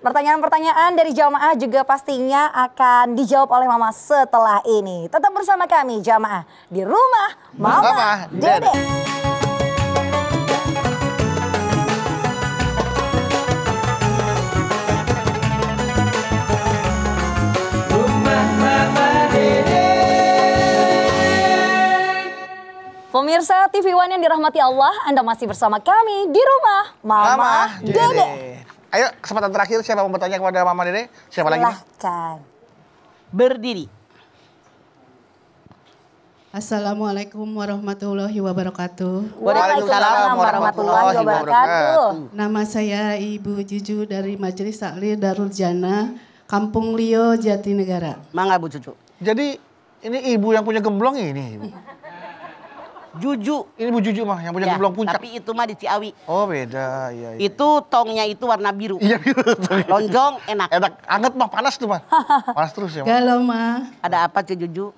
Speaker 1: Pertanyaan-pertanyaan dari jamaah juga pastinya akan dijawab oleh Mama setelah ini. Tetap bersama kami jamaah di rumah Mama,
Speaker 2: Mama
Speaker 1: Dede.
Speaker 2: Dede.
Speaker 1: Pemirsa TV One yang dirahmati Allah, Anda masih bersama kami di rumah Mama, Dede.
Speaker 2: Ayo, kesempatan terakhir siapa mau bertanya kepada Mama Dede? Siapa lagi nih?
Speaker 1: Silahkan.
Speaker 3: Berdiri.
Speaker 5: Assalamualaikum warahmatullahi wabarakatuh.
Speaker 1: Waalaikumsalam warahmatullahi wabarakatuh.
Speaker 5: Nama saya Ibu Juju dari Majelis Taklim Darul Jannah, Kampung Lio, Jatinegara.
Speaker 3: Mangga Bu Cucu.
Speaker 2: Jadi ini ibu yang punya gemblong ini. Ibu.
Speaker 3: Juju.
Speaker 2: Ini Bu Juju mah yang punya
Speaker 3: Ya,
Speaker 2: gemblong puncak.
Speaker 3: tapi itu mah di Ciawi.
Speaker 2: Oh beda, iya.
Speaker 3: Itu tongnya itu warna biru.
Speaker 2: Iya biru.
Speaker 3: Lonjong enak.
Speaker 2: Enak, anget mah panas tuh mah. Panas terus ya mah.
Speaker 5: Galau mah,
Speaker 3: Ada apa Cu Juju?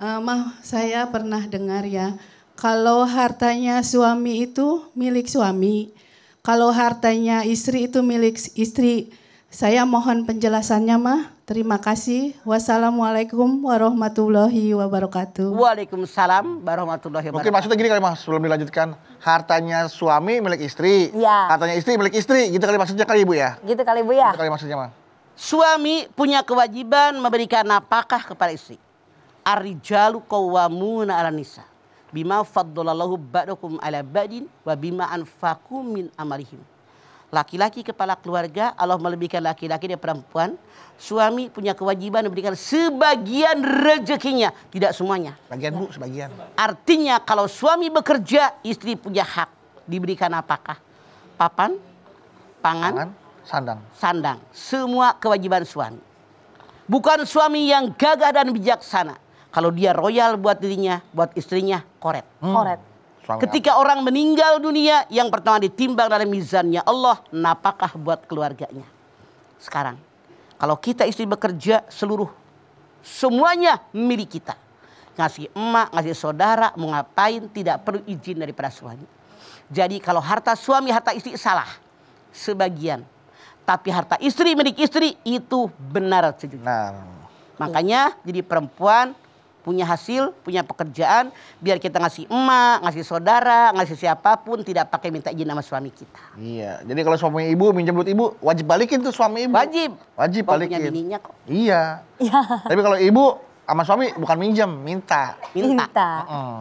Speaker 5: mah saya pernah dengar ya, kalau hartanya suami itu milik suami, kalau hartanya istri itu milik istri. Saya mohon penjelasannya mah. Terima kasih. Wassalamualaikum warahmatullahi wabarakatuh.
Speaker 3: Waalaikumsalam warahmatullahi
Speaker 2: Mungkin
Speaker 3: wabarakatuh.
Speaker 2: maksudnya gini kali mas, sebelum dilanjutkan. Hartanya suami milik istri.
Speaker 1: Iya.
Speaker 2: Hartanya istri milik istri. Gitu kali maksudnya kali ibu ya.
Speaker 1: Gitu kali Bu ya.
Speaker 2: Gitu kali maksudnya mah.
Speaker 3: Suami punya kewajiban memberikan nafkah kepada istri. Ar-rijalu qawwamuna 'alan nisa. Bima faddalallahu ba'dakum 'ala ba'din wa bima anfaqu min amalihim. Laki-laki kepala keluarga, Allah melebihkan laki-laki dan perempuan. Suami punya kewajiban memberikan sebagian rezekinya, tidak semuanya.
Speaker 2: Bagian bu, sebagian.
Speaker 3: Artinya kalau suami bekerja, istri punya hak diberikan apakah? Papan, pangan,
Speaker 2: Tangan, sandang.
Speaker 3: sandang. Semua kewajiban suami. Bukan suami yang gagah dan bijaksana. Kalau dia royal buat dirinya, buat istrinya, koret.
Speaker 1: Koret.
Speaker 2: Suami
Speaker 3: Ketika orang meninggal dunia, yang pertama ditimbang dalam mizannya Allah, napakah buat keluarganya. Sekarang, kalau kita istri bekerja, semuanya milik kita. Ngasih emak, ngasih saudara, mau ngapain, tidak perlu izin daripada suami. Jadi kalau harta suami, harta istri salah. Sebagian. Tapi harta istri, milik istri, itu benar sejujurnya.
Speaker 2: Nah,
Speaker 3: Makanya jadi perempuan punya hasil, punya pekerjaan, biar kita ngasih emak, ngasih saudara, ngasih siapapun, tidak pakai minta izin sama suami kita.
Speaker 2: iya. Jadi kalau suami ibu minjem duit ibu, wajib balikin tuh suami ibu.
Speaker 3: Wajib.
Speaker 2: Wajib
Speaker 3: Kok punya
Speaker 2: balikin.
Speaker 3: bininya kok.
Speaker 2: Iya. Tapi kalau ibu sama suami bukan minjem, minta.
Speaker 3: Minta.
Speaker 2: Heeh.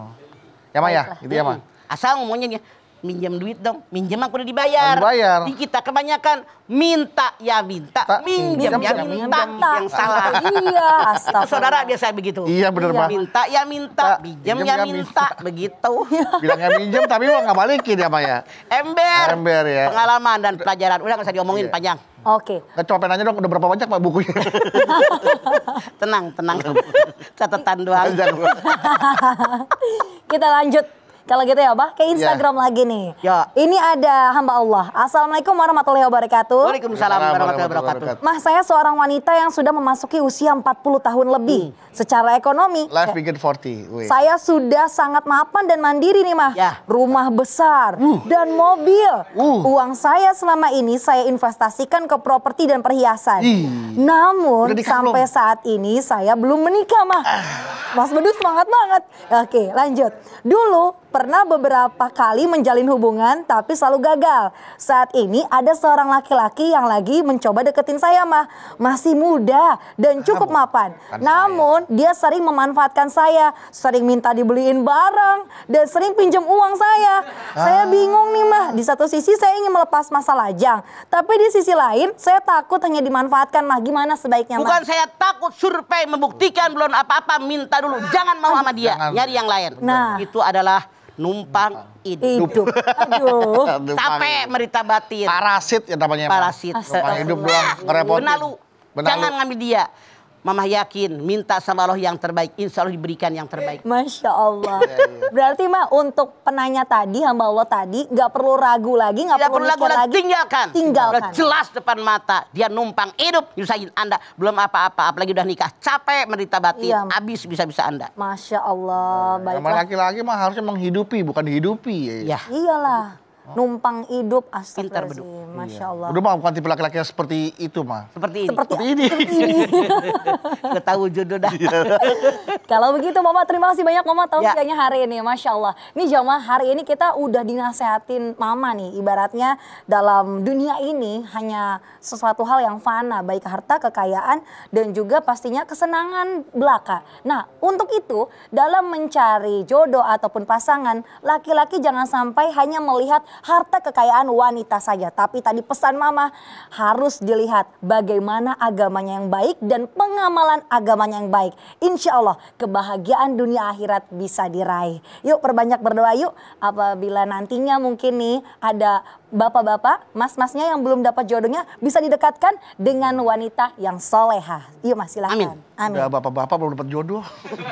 Speaker 2: Ya mah ya, gitu ya mah.
Speaker 3: Asal ngomongnya nih, minjem duit dong. Minjem aku udah dibayar.
Speaker 2: Dibayar.
Speaker 3: Di kita kebanyakan minta ya minta, minjem ya minta. Yang salah.
Speaker 1: Iya, astagfirullah.
Speaker 3: Saudara biasa begitu.
Speaker 2: Iya bener mah.
Speaker 3: Minta ya minta, minjem ya minta, begitu.
Speaker 2: Bilangnya minjem tapi mah nggak balikin ya mah ya.
Speaker 3: Ember.
Speaker 2: Ember ya.
Speaker 3: Pengalaman dan pelajaran. Udah nggak usah diomongin
Speaker 2: Iya.
Speaker 3: panjang.
Speaker 1: Oke.
Speaker 2: Kecopen aja dong, udah berapa banyak pak bukunya?
Speaker 3: Tenang, tenang. Catatan doang.
Speaker 2: Jangan, Bu.
Speaker 1: Kita lanjut. Kalau gitu ya, Bah, ke Instagram lagi nih.
Speaker 3: Ya.
Speaker 1: Ini ada hamba Allah. Assalamualaikum warahmatullahi wabarakatuh.
Speaker 3: Waalaikumsalam warahmatullahi wabarakatuh.
Speaker 1: Mah, saya seorang wanita yang sudah memasuki usia 40 tahun lebih. Secara ekonomi,
Speaker 2: Life begin 40. Wih.
Speaker 1: saya sudah sangat mapan dan mandiri nih, Mah.
Speaker 3: Ya.
Speaker 1: Rumah besar dan mobil. Uang saya selama ini saya investasikan ke properti dan perhiasan. Namun
Speaker 2: Udah nikah
Speaker 1: sampai
Speaker 2: belum?
Speaker 1: saat ini saya belum menikah, Mah. Mas Bedu semangat banget. Oke, lanjut. Dulu pernah beberapa kali menjalin hubungan tapi selalu gagal. Saat ini ada seorang laki-laki yang lagi mencoba deketin saya, Mah. Masih muda dan cukup mapan.
Speaker 2: Kan
Speaker 1: Namun dia sering memanfaatkan saya, sering minta dibeliin barang dan sering pinjam uang saya. Saya bingung nih, Mah. Di satu sisi saya ingin melepas masa lajang, tapi di sisi lain saya takut hanya dimanfaatkan, Mah. Gimana sebaiknya, Mah?
Speaker 3: Bukan saya takut, survei membuktikan belum apa-apa, minta dulu. Jangan mau sama dia,
Speaker 2: Jangan.
Speaker 3: nyari yang lain.
Speaker 1: Nah.
Speaker 3: Itu adalah numpang hidup.
Speaker 1: Hidup. Aduh.
Speaker 2: Aduh,
Speaker 3: Capek merita batin.
Speaker 2: Parasit ya namanya. Pak.
Speaker 3: Parasit.
Speaker 2: Numpang hidup doang, ngerepotin.
Speaker 3: Benalu. Jangan ngambil dia. Mama yakin, minta sama Allah yang terbaik. Insya Allah diberikan yang terbaik.
Speaker 1: Masya Allah. Berarti, Mah, untuk penanya tadi, hamba Allah tadi, nggak perlu ragu lagi, nggak
Speaker 3: Tidak
Speaker 1: perlu
Speaker 3: perlu
Speaker 1: mikir
Speaker 3: lagu
Speaker 1: lagi.
Speaker 3: tinggalkan.
Speaker 1: Tinggalkan.
Speaker 3: Udah jelas depan mata. Dia numpang hidup, nyusahin Anda. Belum apa-apa, apalagi udah nikah. Capek menderita batin,
Speaker 1: Iya.
Speaker 3: habis bisa-bisa Anda.
Speaker 1: Masya Allah.
Speaker 2: Sama
Speaker 1: Baiklah.
Speaker 2: laki-laki mah harusnya menghidupi, bukan dihidupi.
Speaker 3: Ya.
Speaker 1: Iyalah. Numpang hidup,
Speaker 3: Pintar beduk.
Speaker 1: astagfirullahaladzim. Masya Allah.
Speaker 2: Udah mah bukan tipe laki-laki yang seperti itu mah.
Speaker 3: Seperti ini.
Speaker 1: Seperti
Speaker 2: ini.
Speaker 3: Udah tahu jodoh dah.
Speaker 1: Kalau begitu, Mama, terima kasih banyak, Mama, tausiahnya
Speaker 3: Ya.
Speaker 1: hari ini. Masya Allah. Ini jamaah, hari ini kita udah dinasehatin Mama nih. Ibaratnya dalam dunia ini hanya sesuatu hal yang fana. Baik harta, kekayaan, dan juga pastinya kesenangan belaka. Nah, untuk itu, dalam mencari jodoh ataupun pasangan, laki-laki jangan sampai hanya melihat harta kekayaan wanita saja. Tapi tadi pesan mama harus dilihat bagaimana agamanya yang baik dan pengamalan agamanya yang baik. Insya Allah kebahagiaan dunia akhirat bisa diraih. Yuk perbanyak berdoa yuk, apabila nantinya mungkin nih ada bapak-bapak, mas-masnya yang belum dapat jodohnya bisa didekatkan dengan wanita yang solehah. Yuk mas silahkan. Amin.
Speaker 2: Udah bapak-bapak belum dapat jodoh.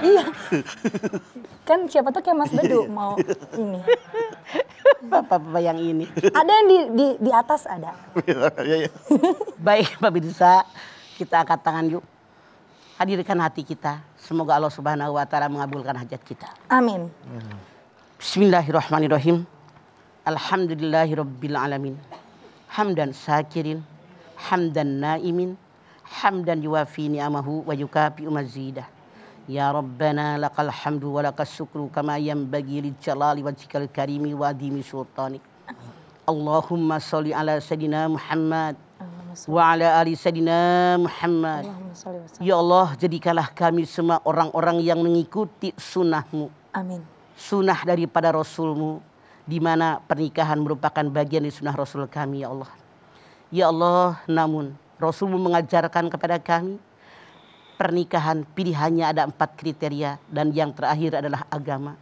Speaker 1: Iya. Kan siapa tuh kayak Mas Bedu mau ini.
Speaker 3: Bapak-bapak yang ini.
Speaker 1: Ada yang di atas ada.
Speaker 2: Iya, iya.
Speaker 3: Baik Pak Bidisa, kita angkat tangan yuk. Hadirkan hati kita. Semoga Allah Subhanahu wa taala mengabulkan hajat kita.
Speaker 1: Amin.
Speaker 3: Bismillahirrahmanirrahim. Alhamdulillahirabbil alamin. Hamdan syakirin, hamdan naimin, hamdan yuwafi ni'amahu wa yukafi mazidah. Ya Rabbana lakal hamdu wa lakas syukru kama yanbaghi li jalali wajhikal karimi wa adimi sultanik. Allahumma sholli ala sayidina Muhammad wa ala ali sayidina Muhammad. Ya Allah, jadikanlah kami semua orang-orang yang mengikuti sunnah-Mu.
Speaker 1: Amin.
Speaker 3: Sunnah daripada Rasul-Mu, di mana pernikahan merupakan bagian dari sunnah Rasul kami, ya Allah. Ya Allah, namun Rasul-Mu mengajarkan kepada kami pernikahan pilihannya ada 4 kriteria dan yang terakhir adalah agama.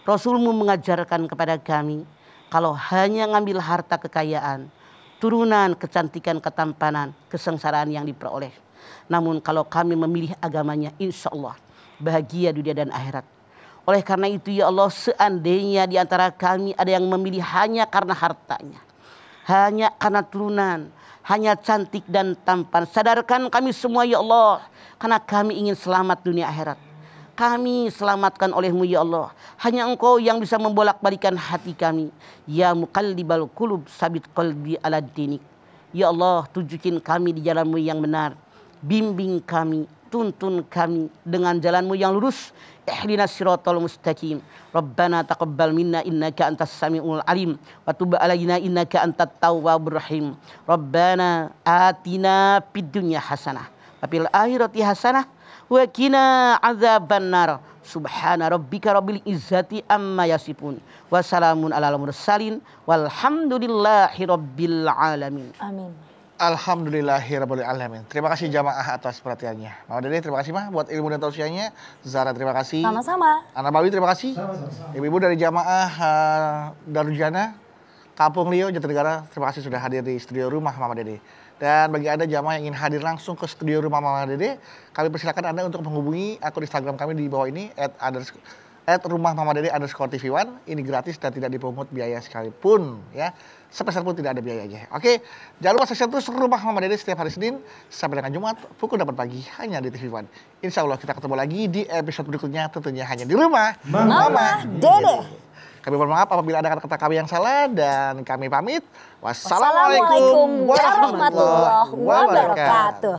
Speaker 3: Rasul-Mu mengajarkan kepada kami kalau hanya ngambil harta kekayaan, turunan, kecantikan, ketampanan, kesengsaraan yang diperoleh. Namun kalau kami memilih agamanya, insya Allah bahagia dunia dan akhirat. Oleh karena itu ya Allah, seandainya di antara kami ada yang memilih hanya karena hartanya, hanya karena turunan, hanya cantik dan tampan, sadarkan kami semua ya Allah, karena kami ingin selamat dunia akhirat. Kami selamatkan oleh-Mu ya Allah. Hanya Engkau yang bisa membolak-balikan hati kami. Ya muqallibal qulub sabit qalbi ala dinik. Ya Allah, tunjukin kami di jalan-Mu yang benar. Bimbing kami, tuntun kami dengan jalan-Mu yang lurus. Ihdinas siratal mustaqim. Rabbana taqabbal minna innaka antas samiul alim wa tub alaina innaka antat tawwabur rahim. Rabbana atina fid dunya hasanah wa fil akhirati hasanah wa qina adzabannar. Subhana rabbika rabbil izzati amma yasifun wa salamun alal mursalin walhamdulillahi rabbil alamin.
Speaker 1: Amin.
Speaker 2: Alhamdulillahirabbil alamin. Terima kasih jamaah atas perhatiannya. Mama Dede terima kasih Mah buat ilmu dan tausiahnya. Zara terima kasih.
Speaker 1: Sama-sama.
Speaker 2: Ana Bawi terima kasih. Ibu-ibu dari jamaah Darujana Kampung Lio Jatinegara terima kasih sudah hadir di studio rumah Mama Dede. Dan bagi Anda jamaah yang ingin hadir langsung ke studio rumah Mama Dede, kami persilakan Anda untuk menghubungi akun Instagram kami di bawah ini @rumahmamadede_tv1. Ini gratis dan tidak dipungut biaya sekalipun ya. Sepeser pun tidak ada biayanya. Oke, jangan lupa saksikan terus Rumah Mama Dede setiap hari Senin sampai dengan Jumat pukul 8 pagi hanya di TV One. Insya Allah kita ketemu lagi di episode berikutnya tentunya hanya di Rumah
Speaker 1: Mama Dede.
Speaker 2: Kami mohon maaf apabila ada kata-kata kami yang salah dan kami pamit.
Speaker 1: Wassalamualaikum warahmatullahi wabarakatuh.